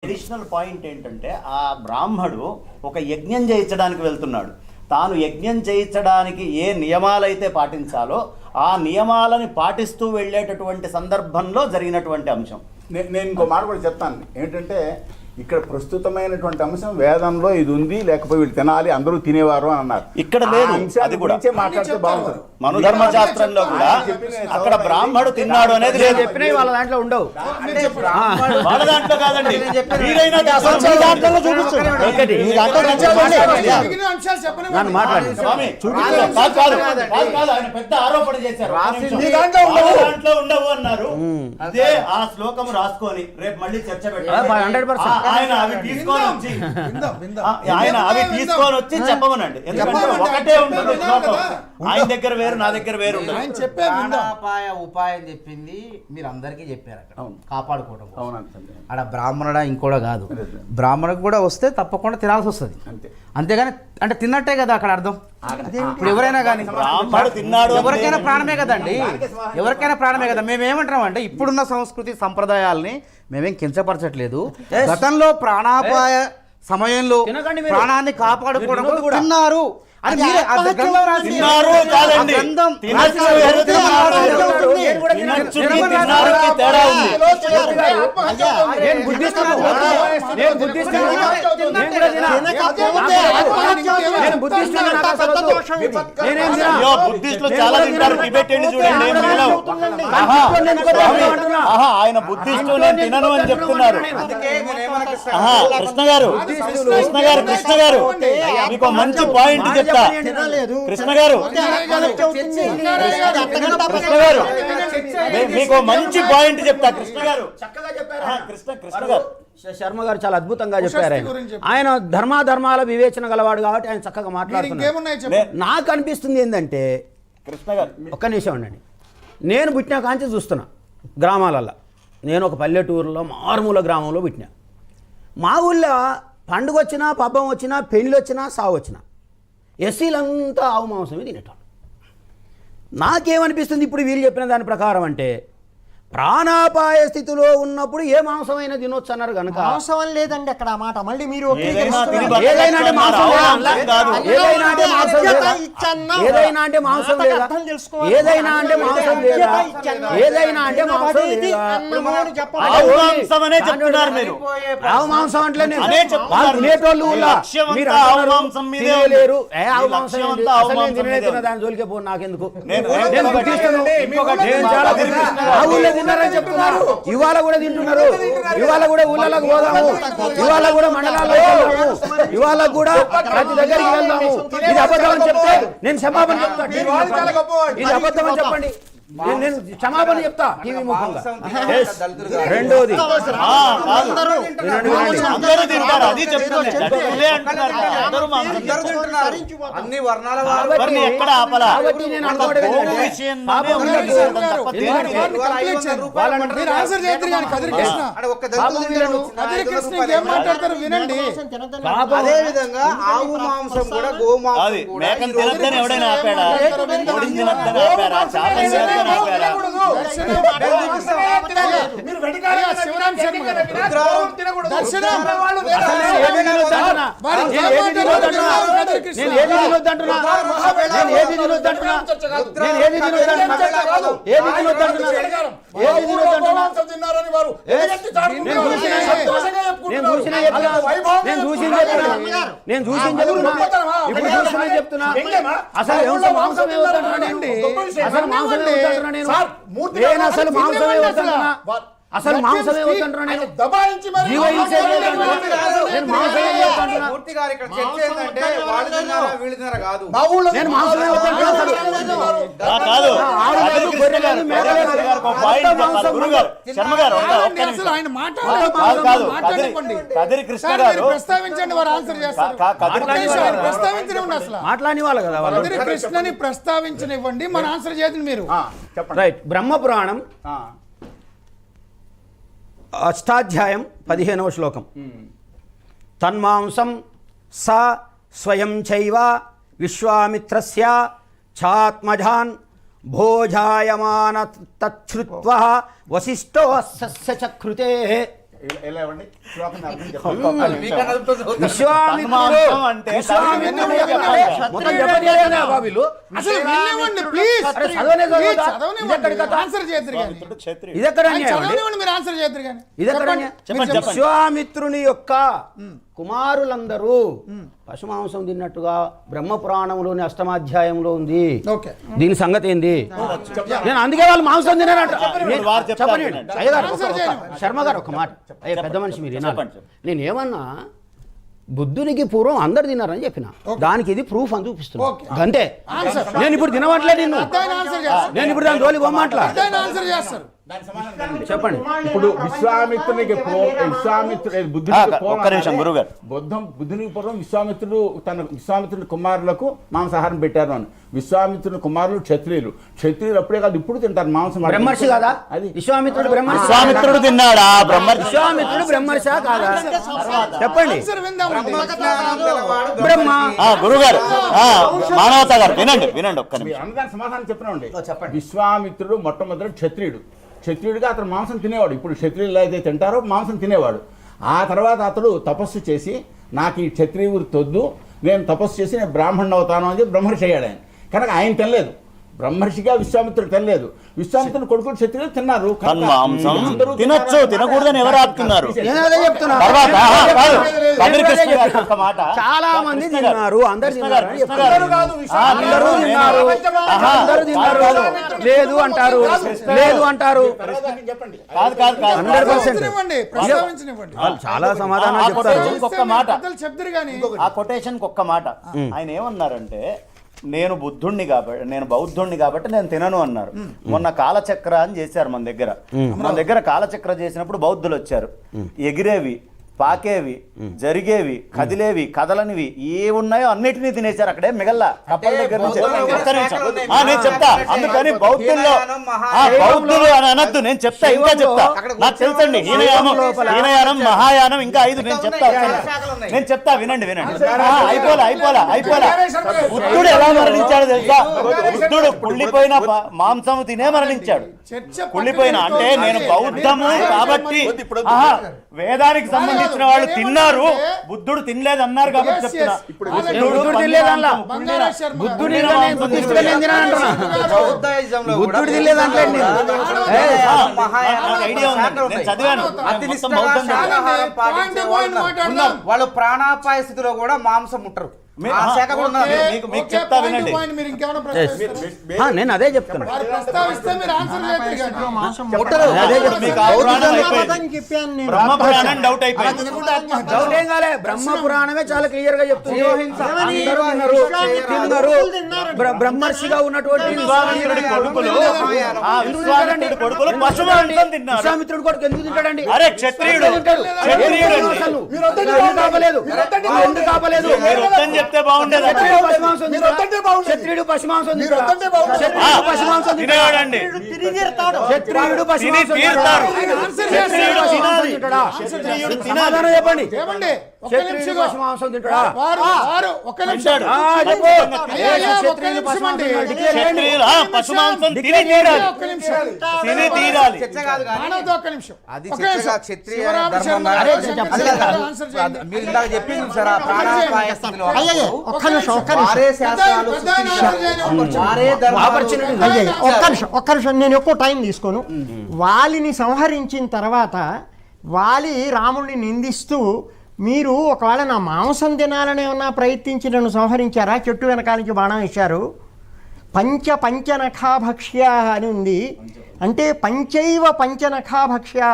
Additional point ఏంటంటే ఆ బ్రాహ్మడు ఒక యజ్ఞం చేయించడానికి వెళ్తున్నాడు. తాను యజ్ఞం చేయించడానికి ఏ నియమాలైతే పాటించాలో ఆ నియమాలని పాటిస్తూ వెళ్ళేటటువంటి సందర్భంలో జరిగినటువంటి అంశం. నేను ఇంకో మాట కూడా చెప్తాను ఏంటంటే ఇక్కడ ప్రస్తుతమైనటువంటి అంశం వేదంలో ఇది ఉంది, లేకపోతే వీళ్ళు తినాలి అందరూ తినేవారు అని అన్నారు. ఇక్కడ లేదు, అది కూడా మాట్లాడితే బాగుంటుంది. మనుధర్మ శాస్త్రంలో కూడా అక్కడ బ్రాహ్మడు తిన్నాడు అనేది లేదు. చెప్పినవి వాళ్ళ దాంట్లో ఉండవు, వాళ్ళ దాంట్లో కాదండి. ఆయన పెద్ద ఆరోపణ చేశారు, దాంట్లో ఉండవు అన్నారు. అదే ఆ శ్లోకం రాసుకొని రేపు మళ్ళీ చర్చ పెట్టారు. ఆయన అవి తీసుకొని వచ్చి చెప్పమనండి. ఎందుకంటే ఒకటే ఉంటుంది శ్లోకం, ఆయన దగ్గర వేరు నా దగ్గర వేరు ఉంటుంది. ఉపాయం చెప్పింది మీరు అందరికీ చెప్పారు అక్కడ కాపాడుకోవడం. అక్కడ బ్రాహ్మణుడా ఇంకోడా కాదు, బ్రాహ్మణుడు కూడా వస్తే తప్పకుండా తినాల్సి వస్తుంది. అంతేగాని అంటే తిన్నట్టే కదా అక్కడ అర్థం. ఇప్పుడు ఎవరైనా కానీ తిన్నాడు, ఎవరికైనా ప్రాణమే కదండి, ఎవరికైనా ప్రాణమే కదా. మేమేమంటున్నాం అంటే ఇప్పుడున్న సంస్కృతి సంప్రదాయాల్ని మేమేం కించపరచట్లేదు. గతంలో ప్రాణాపాయ సమయంలో ప్రాణాన్ని కాపాడుకోవడం తిన్నారు అని తిన్నారు కాదండి, బుద్ధిస్టులు చాలా తింటారు. టిబెట్ వెళ్ళి చూడండి, ఆయన బుద్ధిస్టు నేను తినను అని చెప్తున్నారు. కృష్ణ గారు మీకు మంచి పాయింట్ చెప్తా. కృష్ణ గారు మీకు మంచి పాయింట్ చెప్తా. కృష్ణ గారు చక్కగా చెప్పారు. కృష్ణ గారు శర్మ గారు చాలా అద్భుతంగా చెప్పారు. ఆయన ధర్మాధర్మాల వివేచన గలవాడు కాబట్టి ఆయన చక్కగా మాట్లాడుతున్నారు. నాకు అనిపిస్తుంది ఏంటంటే కృష్ణ గారు ఒక్క నిమిషం ఉండండి. నేను పుట్టిన కాంచి చూస్తున్నా గ్రామాలల్లో. నేను ఒక పల్లెటూరులో మారుమూల గ్రామంలో పుట్టినా. మా ఊళ్ళో పండుగ వచ్చినా, పబ్బం వచ్చినా, పెళ్ళి వచ్చినా, సావు వచ్చినా ఎస్సీలంతా ఆవు మాంసమే తినేటాడు. నాకేమనిపిస్తుంది ఇప్పుడు వీళ్ళు చెప్పిన దాని ప్రకారం అంటే ప్రాణాపాయ స్థితిలో ఉన్నప్పుడు ఏ మాంసమైనా తినొచ్చు అన్నారు కనుక మాంసం లేదండి అక్కడ మాట. మళ్ళీ మీరు ఏదైనా అంటే మాంసం ఆవు మాంసం అంటే తినేటోళ్ళు లేరు. ఆవు మాంసం దాని జోలికే పో, నాకెందుకు. తిన్నారని చెప్తున్నారు. ఇవాళ కూడా తింటున్నారు. ఇవాళ కూడా ఊళ్ళలోకి పోదాము, ఇవాళ కూడా మండలాల్లో వెళ్దాము, ఇవాళ కూడా ప్రతి దగ్గరికి వెళ్దాము. ఇది అబద్ధం అని చెప్తే నేను క్షమాపణ చెప్తా. ఇది అబద్ధం అని చెప్పండి, నేను క్షమాపణ చెప్తా టీవీ ముఖంగా. రెండోది అన్ని వర్ణాల ఎక్కడ ఆపలా. అదే విధంగా ఆవు మాంసం కూడా గోమాంసం మేకను తినద్దని ఎవడైనా ఆపాడా? కోడిని తినద్దని ఆపారా? చేప చెప్తున్నా. అసలు మాంసం నేను అసలు మాంసమే వద్దంటున్నా. అసలు మాంసమే వద్దంటున్నా. నేను మాంసమే కదిరి కృష్ణ గారు ప్రస్తావించండి, వారు ఆన్సర్ చేస్తారు. మాట్లాడి వాళ్ళు కదా, కదిరి కృష్ణని ప్రస్తావించనివ్వండి, మన ఆన్సర్ చేయండి మీరు. రైట్. బ్రహ్మపురాణం అష్టాధ్యాయం 15వ శ్లోకం. తన్మాంసం స స్వయం చైవ విశ్వామిత్రస్య ఛాత్మజాన్ భోజాయమాన తచ్ఛ్రుత్వః వసిష్ఠో సస్య చక్రుతే. ఇలా ఇవ్వండి శ్లోకం అర్థం చెప్పండి. విశ్వామిత్రుడు అంటే విశ్వామిత్రుడు మొత్తం చెప్పనీయలేదు కదా బాబీలు. అసలు విననివ్వండి, ప్లీజ్. అరే చదవనే చదవదా? ఇది చదవనివ్వండి, ఎక్కడి కథ? ఆన్సర్ చేద్దరు కానీ. క్షత్రియుడు. ఇది ఎక్కడ అన్యాయం అండి? చదవనివ్వండి, మీరు ఆన్సర్ చేద్దరు కానీ. ఇది ఎక్కడ అన్యాయం? చెప్పండి. విశ్వామిత్రుని యొక్క కుమారులందరూ పశుమాంసం తిన్నట్టుగా బ్రహ్మపురాణంలోని అష్టమాధ్యాయంలో ఉంది. ఓకే. దీని సంగతి ఏంది? నేను అందుకే వాళ్ళు మాంసం తినారంట. ఇప్పుడు వారు చెప్తారు చెప్పండి వినండి. అయ్యగారు ఆన్సర్ చేయండి. శర్మ గారు ఒక మాట. అయ్యే పెద్ద మనిషి మీరు వినాలి. చెప్పండి. నేను ఏమన్నా బుద్ధునికి పూర్వం అందరు తిన్నారని చెప్పిన దానికి ఇది ప్రూఫ్ అని చూపిస్తున్నా ఓకే. అంతే. ఆన్సర్. నేను ఇప్పుడు తినవట్లే నిన్ను. దాని ఆన్సర్ చేస్తారు. నేను ఇప్పుడు దాని జోలికి పోమాట్లా. దాని ఆన్సర్ చేస్తారు. చెప్పండి. ఇప్పుడు విశ్వామిత్రునికి ఒక్క నిమిషం గురుగారు. బుద్ధునికి పూర్వం విశ్వామిత్రుడి కుమారులకు మాంసాహారం పెట్టారు అని. విశ్వామిత్రుని కుమారులు క్షత్రియులు అప్పుడే కాదు ఇప్పుడు తింటారు మాంసం. బ్రహ్మర్షి కాదా? అది విశ్వామిత్రుడు బ్రహ్మర్షి. విశ్వామిత్రుడు తిన్నాడా? బ్రహ్మర్షి. విశ్వామిత్రుడు బ్రహ్మర్షా కాదా? చెప్పండి. ఆన్సర్ విందామండి. బ్రహ్మ. గురుగారు మానవత గారు వినండి ఒక్క నిమిషం. అందరికీ సమాధానం చెప్పండి. విశ్వామిత్రుడు మొట్టమొదటి క్షత్రియుడిగా అతను మాంసం తినేవాడు. ఇప్పుడు క్షత్రియులు అయితే తింటారో మాంసం తినేవాడు. ఆ తర్వాత అతడు తపస్సు చేసి నాకు ఈ క్షత్రియ వృత్తి వద్దు, నేను తపస్సు చేసి నేను బ్రాహ్మణుడు అవుతాను అని చెప్పి బ్రహ్మర్షి అయ్యాడు ఆయన. కనుక ఆయన తినలేదు, బ్రహ్మర్షిగా విశ్వామిత్రుడు తినలేదు. విశ్వామిత్రుడు కొడుకులు క్షత్రియులు తిన్నారు. మాంసం తినొచ్చు, తినకూడదని ఎవరు ఆపుతున్నారు? నేను అదే చెప్తున్నా. తర్వాత కదిరి కృష్ణ గారు ఒక్క మాట. చాలా మంది తిన్నారు, అందరు తిన్నారు అని కృష్ణ చెప్తున్నారు. గారు. అందరూ తిన్నారు, అందరూ తిన్నారు. లేదు అంటారు, లేదు అంటారు. చెప్పండి. కాదు 100%. ప్రస్తావించనివ్వండి, ప్రస్తావించనివ్వండి. వాళ్ళు చాలా సమాధానం చెప్తారు. కొటేషన్ ఒక్క మాట. పెద్దలు చెప్తారు కానీ. ఆ కొటేషన్ ఒక్క మాట. ఆయన ఏమన్నారంటే నేను బౌద్ధుణ్ణి కాబట్టి నేను తినను అన్నారు. మొన్న కాలచక్ర అని చేశారు మన దగ్గర కాలచక్ర చేసినప్పుడు బౌద్ధులు వచ్చారు. ఎగిరేవి, పాకేవి, జరిగేవి, కదిలేవి, కదలనివి ఏ ఉన్నాయో అన్నిటినీ తినేశారు. అక్కడే మిగల్లా కప్పల దగ్గర నుంచి. ఒక్క నిమిషం. నేను చెప్తా. అందుకని బౌద్ధులు అని అనద్దు. నేను చెప్తా, ఇంకా చెప్తా. నాకు తెలుసండి. హీనయానం, మహాయానం, ఇంకా 5 నేను చెప్తా. వినండి. అయిపోలా. బుద్ధుడు ఎలా మరణించాడు తెలుసా? బుద్ధుడు కుళ్ళిపోయిన మాంసము తినే మరణించాడు. కుళ్ళిపోయిన అంటే నేను బౌద్ధము కాబట్టి వేదానికి సంబంధించిన వాళ్ళు తిన్నారు, బుద్ధుడు తినలేదు అన్నారు కాబట్టి చెప్తున్నా. బుద్ధుడు తినలేదన్నా. బుద్ధుడు ఐడియా ఉంది, నేను చదివాను. వాళ్ళు ప్రాణాపాయ స్థితిలో కూడా మాంసం ముట్టరు. మీకు చెప్తా వినండి. మీరు ఇంకేమైనా ప్రశ్నిస్తారా? నేను అదే చెప్తున్నా. వారు ప్రస్తావిస్తే మీరు ఆన్సర్ చేద్దరు కానీ. బ్రహ్మపురాణం డౌట్ అయిపోయింది. డౌట్ ఏం కాలే. బ్రహ్మపురాణమే చాలా క్లియర్ గా చెప్తుంది. అందరూ తిన్నారు. బ్రహ్మర్షిగా ఉన్నటువంటి విశ్వామిత్రుడి కొడుకులు విశ్వామిత్రుడి కొడుకు ఎందుకు తింటాడండి? అరే క్షత్రియుడు ఎందుకు కాపలేదు? చెప్తే బాగుండేది. క్షత్రియుడు పశుమాంసం తినేవాడండి. క్షత్రియుడు పశుమాంసం సమాధానం చెప్పండి. క్షత్రియుడు పశుమాంసం తింటాడా? పశుమాంసం తిని తీరాలి. మీరు ఇందాక చెప్పింది సార్, ప్రాణాపాయ స్థితిలో ఒక్క నిమిషం నేను ఎక్కువ టైం తీసుకోను. వాలిని సంహరించిన తర్వాత వాలి రాముడిని నిందిస్తూ మీరు ఒకవేళ నా మాంసం తినాలని ఏమన్నా ప్రయత్నించి నన్ను సంహరించారా? చెట్టు వెనకాల నుంచి బాణం ఇచ్చారు. పంచనఖాభక్ష్యా అని ఉంది. అంటే పంచైవ పంచనఖాభక్ష్యా,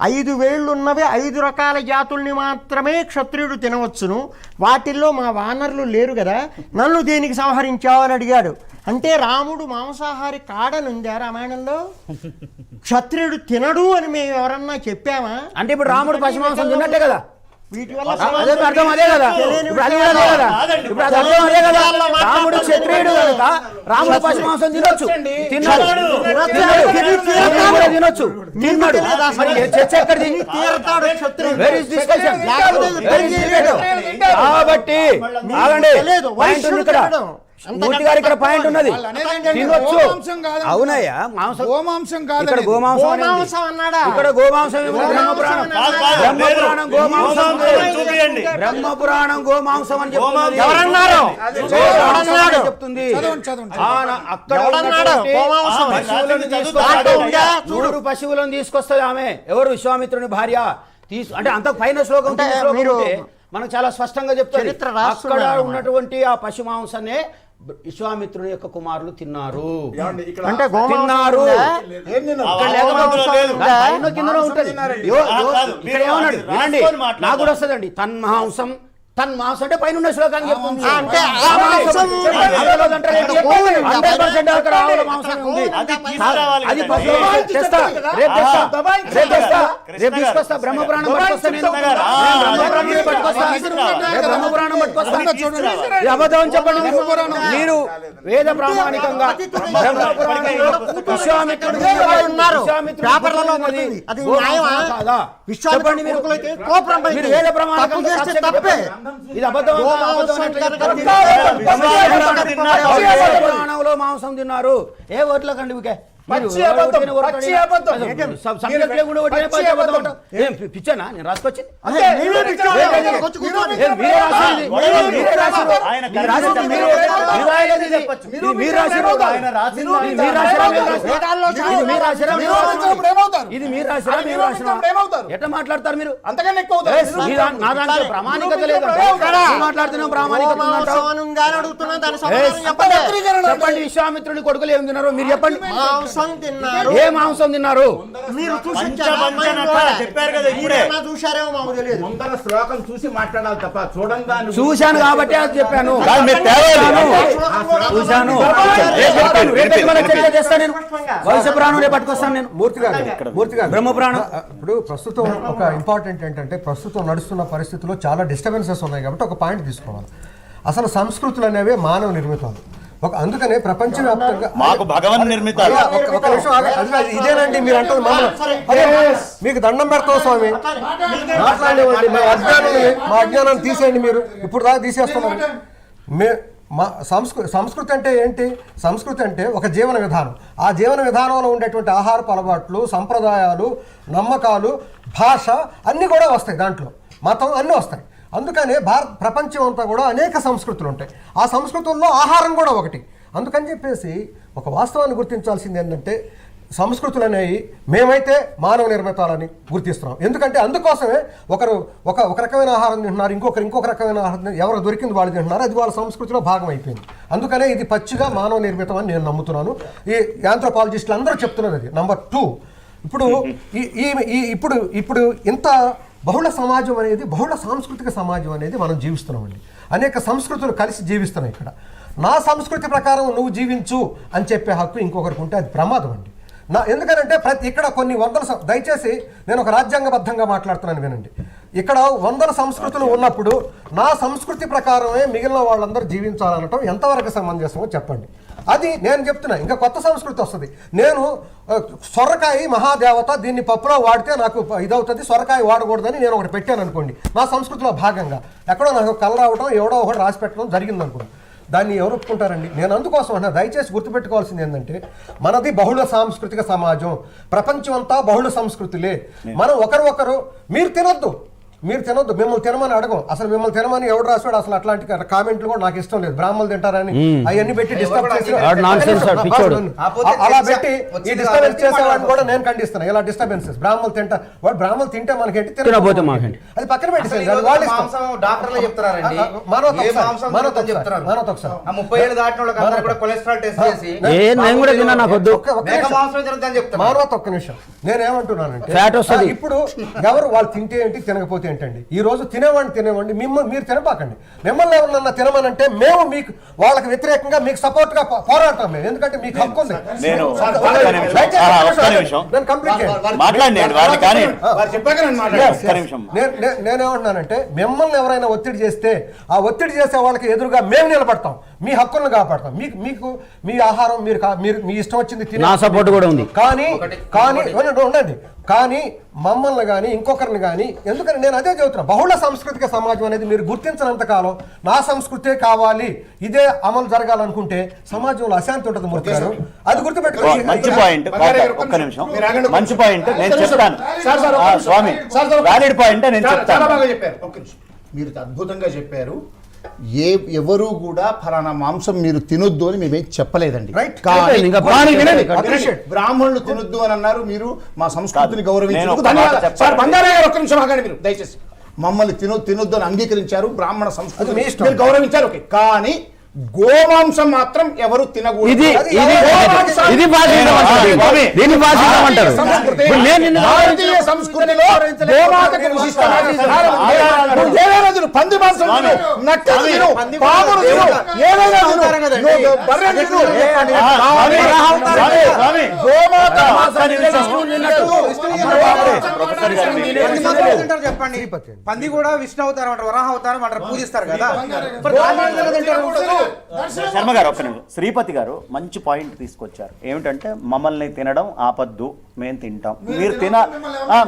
5 వేళ్ళున్నవి 5 రకాల జాతుల్ని మాత్రమే క్షత్రియుడు తినవచ్చును. వాటిల్లో మా వానరులు లేరు కదా, నన్ను దేనికి సంహరించావు అని అడిగాడు. అంటే రాముడు మాంసాహారి కాడనుందా రామాయణంలో? క్షత్రియుడు తినడు అని మేము ఎవరన్నా చెప్పామా? అంటే ఇప్పుడు రాముడు పశుమాంసం తిన్నట్టే కదా. వీటి వల్ల అర్థం అదే కదా. ఇప్పుడు అది అర్థం అదే కదా. రాముడు క్షత్రియుడు కనుక రాముడు పశుమాంసం తినొచ్చు, తిన్నాడు, తినొచ్చు, తిన్నాడు. చర్చ ఎక్కడిది? కాబట్టి ఆగండి. మూర్తి గారు ఇక్కడ పాయింట్ ఉన్నది. వాళ్ళు అనేది ఏంటంటే తినొచ్చు. గోమాంసం కాదండి. అవునయ్యా, మాంసం గోమాంసం కాదు ఇక్కడ గోమాంసం అనేది ఉంది. గోమాంసం అన్నాడా? ఇక్కడ గోమాంసం ఏమో బ్రహ్మపురాణం బ్రహ్మపురాణం గోమాంసం చూపియండి. బ్రహ్మపురాణం గోమాంసం అని చెప్తున్నది. ఎవరన్నారు? ఎవరన్నాడు చెప్తుంది. చదవండి. అక్కడ ఎవరన్నాడు? ఉన్నటువంటి గోమాంసం. పశువులను దాంట్లో ఉందా? చూడు. 100 పశువులను తీసుకొస్తుంది ఆమె. ఎవరు? విశ్వామిత్రుని భార్య. అంటే అంత పైన శ్లోకం అంటే కింద శ్లోకం మీరు ఉంటే మనకు చాలా స్పష్టంగా చెప్తారు. చరిత్ర అక్కడ రాస్తున్నారు అన్నమాట. ఉన్నటువంటి ఆ పశు మాంసాన్ని విశ్వామిత్రుని యొక్క కుమారులు తిన్నారు. అంటే గోమాంసం తిన్నారు. ఉందా? ఇక్కడ లేకపోతే లేదు. పైన కిందనో ఉంటుంది. కాదు, ఇక్కడ ఏమన్నాడు వినండి, రాసుకొని మాట్లాడదాం. నాకు కూడా వస్తుందండి. తన్మాంసం తన్మాంసం అంటే పైన ఉన్న శ్లోకాన్ని చెప్తుంది. అంటే ఆ మాంసం అందులో అంటారు ఏంటి? 100% అక్కడ ఆవుల మాంసం ఉంది. అది తీసుకురావాలి అది కదండి. పశువులు తెస్తా. రేపు తీసుకొస్తా. బ్రహ్మపురాణం పట్టుకొస్తా నేను. బ్రహ్మపురాణం పట్టుకొస్తా. బ్రహ్మపురాణం పట్టుకొస్తా. ఇది అబద్ధం అని చెప్పండి. మీరు వేద ప్రామాణికంగా పేపర్లలో పడుతుంది. అది న్యాయమా? చెప్పండి మీరు. మీరు వేద ప్రామాణికంగా తప్పే. ఇది అబద్ధం. పురాణంలో మాంసం తిన్నారు. ఏ ఓట్ల కండి ఊకే పిచ్చనా నేను రాసుకొచ్చింది. ఇది మీరు రాసిరా మీరు రాసిరా ఎట్లా మాట్లాడతారు మీరు? అంతకన్నా ఎక్కువ నా దాంట్లో ప్రామాణికత లేదు. మాట్లాడుతున్నాం ప్రామాణికత చెప్పండి. విశ్వామిత్రుని కొడుకులు ఏం తిన్నారో మీరు చెప్పండి. ఏ మాంసం తిన్నారు? మీరు చెప్పారు కదా ఇప్పుడే. చూసారేమో మాకు తెలియదు. ముందర శ్లోకం చూసి మాట్లాడాలి తప్ప చూడంగా చూశాను కాబట్టి అది చెప్పాను. చూశాను. భవిష్య పురాణం రేపు పట్టుకొస్తాను నేను. మూర్తి గారు బ్రహ్మపురాణం. ఇప్పుడు ప్రస్తుతం ఒక ఇంపార్టెంట్ ఏంటంటే ప్రస్తుతం నడుస్తున్న పరిస్థితుల్లో చాలా డిస్టర్బెన్సెస్ ఉన్నాయి కాబట్టి ఒక పాయింట్ తీసుకోవాలి. అసలు సంస్కృతులు అనేవి మానవ నిర్మితాలు. అందుకనే ప్రపంచవ్యాప్తంగా మాకు భగవన్ నిర్మితాలు. ఒక నిమిషం ఇదేనండి మీరు అంటారు అదే మీకు దండం పెడతాం స్వామి మాట్లాడేవండి. మా అజ్ఞానాన్ని తీసేయండి. మీరు ఇప్పుడు దాకా తీసేస్తున్నారు. మా సంస్కృతి అంటే ఏంటి? సంస్కృతి అంటే ఒక జీవన విధానం. ఆ జీవన విధానంలో ఉండేటువంటి ఆహారపు అలవాట్లు, సంప్రదాయాలు, నమ్మకాలు, భాష అన్నీ కూడా వస్తాయి. దాంట్లో మతం అన్నీ వస్తాయి. అందుకనే ప్రపంచం అంతా కూడా అనేక సంస్కృతులు ఉంటాయి. ఆ సంస్కృతుల్లో ఆహారం కూడా ఒకటి. అందుకని చెప్పేసి ఒక వాస్తవాన్ని గుర్తించాల్సింది ఏంటంటే సంస్కృతులు అనేవి మేమైతే మానవ నిర్మితాలని గుర్తిస్తున్నాం. ఎందుకంటే అందుకోసమే ఒకరు ఒక రకమైన ఆహారం తింటున్నారు, ఇంకొక రకమైన ఆహారం ఎవరు దొరికింది వాళ్ళు తింటున్నారు. అది వాళ్ళ సంస్కృతిలో భాగం అయిపోయింది. అందుకనే ఇది పచ్చిగా మానవ నిర్మితం అని నేను నమ్ముతున్నాను. ఈ యాంథ్రోపాలజిస్టులు అందరూ చెప్తున్నది అది. నెంబర్ 2, ఇప్పుడు ఇంత బహుళ సమాజం అనేది, బహుళ సాంస్కృతిక సమాజం అనేది మనం జీవిస్తున్నామండి. అనేక సంస్కృతులు కలిసి జీవిస్తున్నాయి. ఇక్కడ నా సంస్కృతి ప్రకారం నువ్వు జీవించు అని చెప్పే హక్కు ఇంకొకరికి ఉంటే అది ప్రమాదం అండి. ఎందుకనంటే ఇక్కడ కొన్ని వందల దయచేసి నేను ఒక రాజ్యాంగబద్ధంగా మాట్లాడుతున్నాను వినండి. ఇక్కడ వందల సంస్కృతులు ఉన్నప్పుడు నా సంస్కృతి ప్రకారమే మిగిలిన వాళ్ళందరూ జీవించాలనటం ఎంతవరకు సమంజసమో చెప్పండి. అది నేను చెప్తున్నా. ఇంకా కొత్త సంస్కృతి వస్తుంది. నేను సొరకాయ మహాదేవత, దీన్ని పప్పులో వాడితే నాకు ఇదవుతుంది, సొరకాయ వాడకూడదని నేను ఒకటి పెట్టాను అనుకోండి. నా సంస్కృతిలో భాగంగా ఎక్కడో నాకు కళ్ళ రావడం, ఎవడో ఒకటి రాసి పెట్టడం జరిగింది అనుకోండి. దాన్ని ఎవరు ఒప్పుకుంటారండి? నేను అందుకోసం అన్నా దయచేసి గుర్తుపెట్టుకోవాల్సింది ఏంటంటే మనది బహుళ సాంస్కృతిక సమాజం. ప్రపంచం అంతా బహుళ సంస్కృతులే. మనం ఒకరు మీరు తినొద్దు మిమ్మల్ని తినమని అడగం. అసలు మిమ్మల్ని తినమని ఎవడు రాసాడు? అసలు అట్లాంటి కామెంట్లు కూడా నాకు ఇష్టం లేదు. బ్రాహ్మణులు తింటారని అవన్నీ పెట్టి డిస్టర్బ్ చేసి అలా పెట్టి ఈ డిస్టర్బెన్స్ చేసేవాడిని కూడా నేను ఖండిస్తున్నా. ఇలా డిస్టర్బెన్సెస్ బ్రాహ్మణులు తింటే మనకేంటి, తినకపోతే అది పక్కన పెట్టేసి వాళ్ళు ఇష్టం. డాక్టర్లు చెప్తారండి మానవత. ఒక్క నిమిషం, నేనేమంటున్నానంటే ఇప్పుడు ఎవరు వాళ్ళు తింటే ఏంటి, తినకపోతే ఏంటండి? ఈ రోజు తినేవాడిని మీరు తినపాకండి. మిమ్మల్ని ఎవరన్నా తినమనంటే మేము మీకు వాళ్ళకి వ్యతిరేకంగా మీకు సపోర్ట్ గా పోరాడతాం మేము. ఎందుకంటే మీకు హక్కు ఉంది. నేనేమంటున్నానంటే మిమ్మల్ని ఎవరైనా ఒత్తిడి చేస్తే ఆ ఒత్తిడి చేసే వాళ్ళకి ఎదురుగా మేము నిలబడతాం. మీ హక్కులను కాపాడతాం. మీకు మీకు మీ ఆహారం మీరు మీ ఇష్టం వచ్చింది తినే నా సపోర్ట్ కూడా ఉంది. కానీ ఉండండి, కానీ మమ్మల్ని కానీ ఇంకొకరిని కానీ, ఎందుకని నేను అదే చెబుతున్నా, బహుళ సాంస్కృతిక సమాజం అనేది మీరు గుర్తించినంత కాలం నా సంస్కృతే కావాలి, ఇదే అమలు జరగాలనుకుంటే సమాజంలో అశాంతి ఉంటుంది మూర్తి గారు. అది గుర్తుపెట్టుకోండి. మంచి పాయింట్, ఒక్క నిమిషం, మంచి పాయింట్ నేను చెప్తాను స్వామి, వ్యాలిడ్ పాయింట్ నేను చెప్తాను. మీరు అద్భుతంగా చెప్పారు. ఎవరు కూడా ఫలానా మాంసం మీరు తినొద్దు అని మేమేం చెప్పలేదండి. బ్రాహ్మణులు తినొద్దు అని అన్నారు, మీరు మా సంస్కృతిని గౌరవించారు. మీరు దయచేసి మమ్మల్ని తినొద్దు అని అంగీకరించారు, బ్రాహ్మణ సంస్కృతిని గౌరవించారు. కానీ గోమాంసం మాత్రం ఎవరు తినకూడదు. భారతీయ సంస్కృతిలో గోమాతకు విశిష్టమైన పంది మాంసం తిను, నక్కలు తిను, పాములు తిను, ఏదైనా చెప్పండి. పంది కూడా విష్ణు అవతారం అంటారు, వరాహ అవతారం అంటారు, పూజిస్తారు కదా. శర్మ గారు ఒక్క నిమిషం, శ్రీపతి గారు మంచి పాయింట్ తీసుకొచ్చారు. ఏమిటంటే మమ్మల్ని తినడం ఆపద్దు, మేము తింటాం, మీరు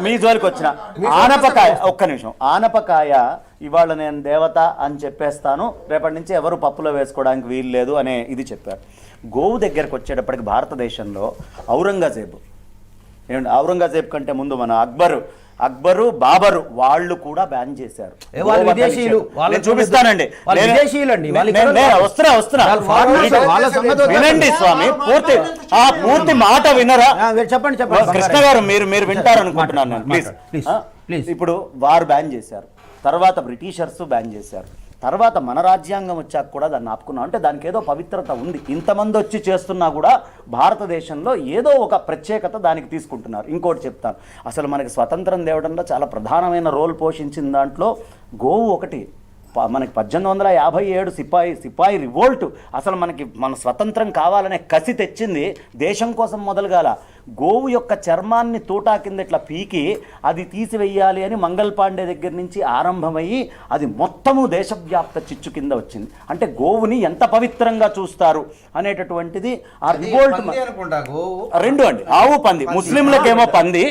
మీ జోలికి వచ్చిన ఆనపకాయ, ఒక్క నిమిషం, ఆనపకాయ ఇవాళ నేను దేవత అని చెప్పేస్తాను, రేపటి నుంచి ఎవరు పప్పులో వేసుకోవడానికి వీలు లేదు అనే ఇది చెప్పారు. గోవు దగ్గరకు వచ్చేటప్పటికి భారతదేశంలో ఔరంగజేబ్ కంటే ముందు మన అక్బరు బాబరు వాళ్ళు కూడా బ్యాన్ చేశారు. చూపిస్తానండి, వస్తున్నా వినండి స్వామి, పూర్తి మాట వినరా? చెప్పండి కృష్ణ గారు, మీరు వింటారనుకుంటున్నాను నేను, ప్లీజ్. ఇప్పుడు వారు బ్యాన్ చేశారు, తర్వాత బ్రిటిషర్స్ బ్యాన్ చేశారు, తర్వాత మన రాజ్యాంగం వచ్చాక కూడా దాన్ని ఆపుకున్నాం. అంటే దానికి ఏదో పవిత్రత ఉంది. ఇంతమంది వచ్చి చేస్తున్నా కూడా భారతదేశంలో ఏదో ఒక ప్రత్యేకత దానికి తీసుకుంటున్నారు. ఇంకోటి చెప్తాను, అసలు మనకి స్వతంత్రం తేవడంలో చాలా ప్రధానమైన రోల్ పోషించిన దాంట్లో గోవు ఒకటి. మనకి 1857 సిపాయి రివోల్ట్, అసలు మన స్వతంత్రం కావాలనే కసి తెచ్చింది దేశం కోసం మొదలుగాల. గోవు యొక్క చర్మాన్ని తూటా కింద ఇట్లా పీకి అది తీసివేయాలి అని మంగల్ పాండే దగ్గర నుంచి ఆరంభమయ్యి అది మొత్తము దేశవ్యాప్త చిచ్చు కింద వచ్చింది. అంటే గోవుని ఎంత పవిత్రంగా చూస్తారు అనేటటువంటిది ఆ రివోల్ట్. రెండు అండి, ఆవు పంది. ముస్లింలకేమో పంది,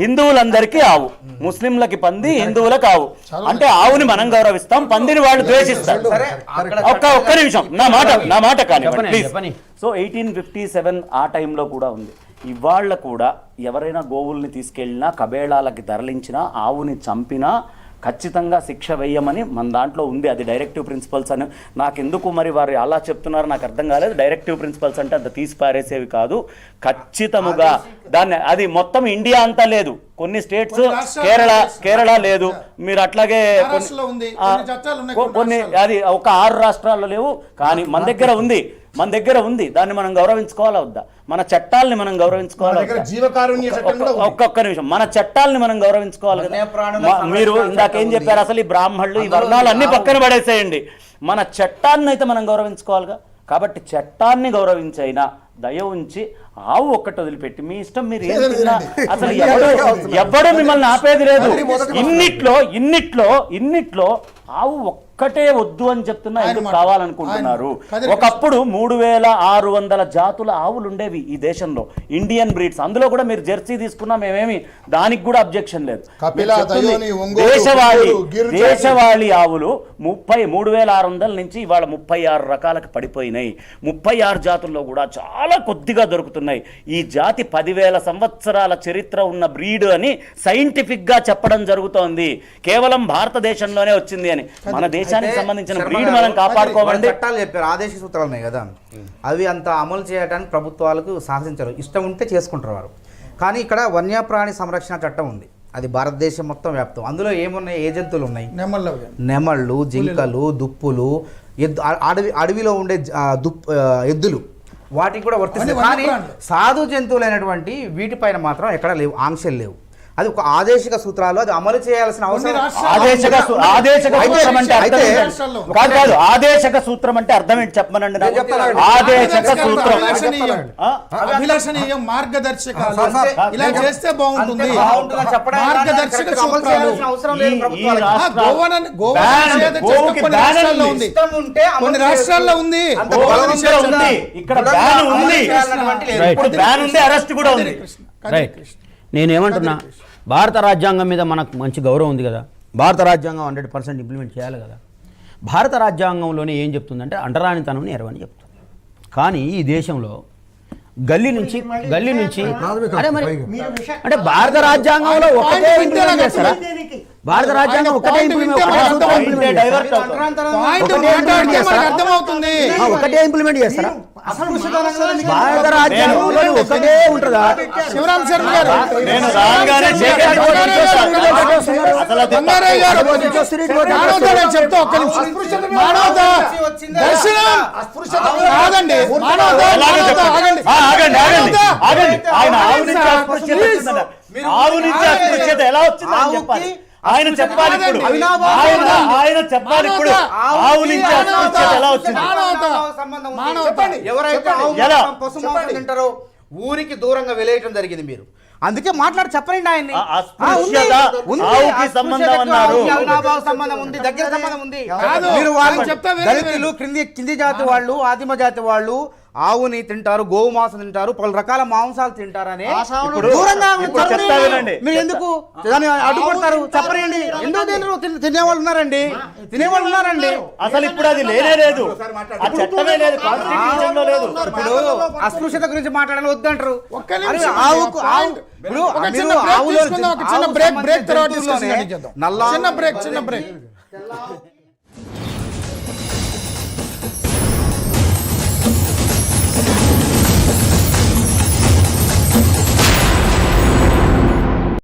హిందువులందరికీ ఆవు. ముస్లింలకి పంది, హిందువులకు ఆవు. అంటే ఆవుని మనం గౌరవిస్తాం, పందిని వాళ్ళు ద్వేషిస్తారు. ఒక్క నిమిషం, నా మాట కానీ ప్లీజ్. సో 1857 ఆ టైంలో కూడా ఉంది. ఇవాళ కూడా ఎవరైనా గోవుల్ని తీసుకెళ్ళినా, కబేళాలకి తరలించినా, ఆవుని చంపినా ఖచ్చితంగా శిక్ష వేయమని మన దాంట్లో ఉంది. అది డైరెక్టివ్ ప్రిన్సిపల్స్ అని. నాకెందుకు మరి వారు అలా చెప్తున్నారు నాకు అర్థం కాలేదు. డైరెక్టివ్ ప్రిన్సిపల్స్ అంటే అంత తీసి పారేసేవి కాదు, ఖచ్చితముగా దాన్ని అది మొత్తం ఇండియా అంతా లేదు, కొన్ని స్టేట్స్, కేరళ లేదు, మీరు అట్లాగే కొన్ని అది ఒక 6 రాష్ట్రాల్లో లేవు, కానీ మన దగ్గర ఉంది. దాన్ని మనం గౌరవించుకోవాలా వద్దా? మన చట్టాలని మనం గౌరవించుకోవాలా? ఒక్కొక్క నిమిషం, మన చట్టాలని మనం గౌరవించుకోవాలి కదా. మీరు ఇందాకేం చెప్పారు, అసలు ఈ బ్రాహ్మణులు ఈ వర్ణాలు అన్ని పక్కన పడేసేయండి, మన చట్టాన్ని అయితే మనం గౌరవించుకోవాలిగా. కాబట్టి చట్టాన్ని గౌరవించైనా దయ ఉంచి ఆవు ఒక్కటి వదిలిపెట్టి మీ ఇష్టం, మీరు ఏం తిన్నా అసలు ఎవడు మిమ్మల్ని ఆపేది లేదు. ఇన్నిట్లో ఆవు ఒక్కటే వద్దు అని చెప్తున్నా, ఎందుకు కావాలనుకుంటున్నారు? ఒకప్పుడు 3600 జాతుల ఆవులు ఉండేవి ఈ దేశంలో, ఇండియన్ బ్రీడ్స్. అందులో కూడా మీరు జెర్సీ తీసుకున్నా మేమేమి దానికి కూడా అబ్జెక్షన్ లేదు. దేశవాళీ ఆవులు 3600 నుంచి ఇవాళ 36 రకాలకు పడిపోయినాయి. 36 జాతుల్లో కూడా చాలా కొద్దిగా దొరుకుతున్నాయి. ఈ జాతి 10,000 సంవత్సరాల చరిత్ర ఉన్న బ్రీడ్ అని సైంటిఫిక్ గా చెప్పడం జరుగుతోంది. కేవలం భారతదేశంలోనే వచ్చింది అని. మన దేశానికి సంబంధించిన బ్రీడ్ మనం కాపాడుకోవాలి. చట్టాలు చెప్పారు, ఆదేశ సూత్రాలు ఉన్నాయి కదా, అవి అంత అమలు చేయడానికి ప్రభుత్వాలకు సాహసించరు. ఇష్టం ఉంటే చేసుకుంటారు వారు. కానీ ఇక్కడ వన్యప్రాణి సంరక్షణ చట్టం ఉంది, అది భారతదేశం మొత్తం వ్యాప్తం. అందులో ఏమున్నాయి, ఏ జంతువులు ఉన్నాయి? నెమళ్ళు, జింకలు, దుప్పులు, అడవిలో ఉండే ఎద్దులు, వాటికి కూడా వర్తిస్తుంది. కానీ సాధు జంతువులైనటువంటి వీటిపైన మాత్రం ఎక్కడ లేవు, ఆంక్షలు లేవు. అది ఒక ఆదేశిక సూత్రాలు, అది అమలు చేయాల్సిన అవసరం. ఆదేశక సూత్రం అంటే అర్థం అయితే- ఏంటి? కాదు ఆదేశక సూత్రం అంటే అర్థం ఏంటి చెప్పమనండి నాకు. ఆదేశక సూత్రం అభిలషణీయం మార్గదర్శకాలు ఇలా చేస్తే బాగుంటుంది. అంతే బాగుంటుందని చెప్పడానికి మార్గదర్శక అమలు సూత్రాలు చేయాల్సిన అవసరం లేదు ప్రభుత్వాలకు. గోవా నిషేధ చట్టం కొన్ని రాష్ట్రాల్లో ఉంది, ఇష్టం ఉంటే అమలు కొన్ని రాష్ట్రాల్లో ఉంది. అంత గోవా బలవంతంగా నిషేధం ఉంది. ఇక్కడ బ్యాన్ ఉంది. చేయాలన్నటువంటి లేదు. ఇప్పుడు బ్యాన్ ఉంది, అరెస్ట్ కూడా ఉంది. రైట్. నేనేమంటున్నా, భారత రాజ్యాంగం మీద మనకు మంచి గౌరవం ఉంది కదా, భారత రాజ్యాంగం 100% ఇంప్లిమెంట్ చేయాలి కదా. భారత రాజ్యాంగంలోనే ఏం చెప్తుందంటే అంటరానితనం నేరమని చెప్తుంది. కానీ ఈ దేశంలో గల్లీ నుంచి అరే మరి అంటే భారత రాజ్యాంగంలో ఒకటే ఇంప్లిమెంట్ చేస్తారా? భారత రాజ్యాంగం ఒకటే ఇంప్లిమెంట్ డైవర్ట్ అవుతుంది. అర్థమవుతుంది. ఒకటే ఇంప్లిమెంట్ చేస్తారా? భారత రాజ్యాంగంలో ఒకటే ఉంటుందా? శివరామ్ శర్మ గారు, నేను రాగానే అసలు అది బంగారయ్య గారు, మానవత నేను చెప్తా ఒక్క నిమిషం. మానవత దర్శనం కాదండి, మానవత ఆగండి. ఆయన ఆవు నుంచి అస్పృశ్యత వచ్చిందన్నారు. ఆవు నుంచి అస్పృశ్యత ఎలా వచ్చింది అని చెప్పాలి. ఆయన చెప్పాలి ఇప్పుడు. ఆయన చెప్పాలి ఇప్పుడు. ఆవు నుంచి అస్పృశ్యత ఎలా వచ్చింది? ఎవరైతే ఆవు ఎలా? మాంసం, పశు మాంసం తింటారో ఊరికి దూరంగా వెలేయటం జరిగింది మీరు. అందుకే మాట్లాడి చెప్పండి ఆయన్ని. అస్పృశ్యత ఆవుకి సంబంధం అన్నారు. అవినాభావ సంబంధం ఉంది, దగ్గర సంబంధం ఉంది. కాదు, మీరు వాళ్ళు ఆయన చెప్తా వేరే దళితులు, కింది జాతి వాళ్ళు, ఆదిమ జాతి వాళ్ళు ఆవుని తింటారు, గోవు మాంసం తింటారు, పలు రకాల మాంసాలు తింటారని దూరంగా ఇప్పుడు చెప్తా వినండి. మీరు ఎందుకు దాన్ని అడ్డుపడతారు? చెప్పండి. ఎందుకు తినేవాళ్ళు ఉన్నారండి, తినేవాళ్ళు ఉన్నారండి. అసలు ఇప్పుడు అది లేనే లేదు, ఆ చట్టమే లేదు, కాన్స్టిట్యూషన్ లో లేదు. ఇప్పుడు అస్పృశ్యత గురించి మాట్లాడాలని వద్దంటారు. ఒక్క నిమిషం. ఆవుకు ఇప్పుడు ఒక మీరు చిన్న బ్రేక్ ఆవులో తీసుకుందాం, ఒక చిన్న ఆవుకు బ్రేక్ సంబంధించిన తర్వాత జంతువుల్లోనే డిస్కషన్ చేద్దాం. నల్ల చిన్న బ్రేక్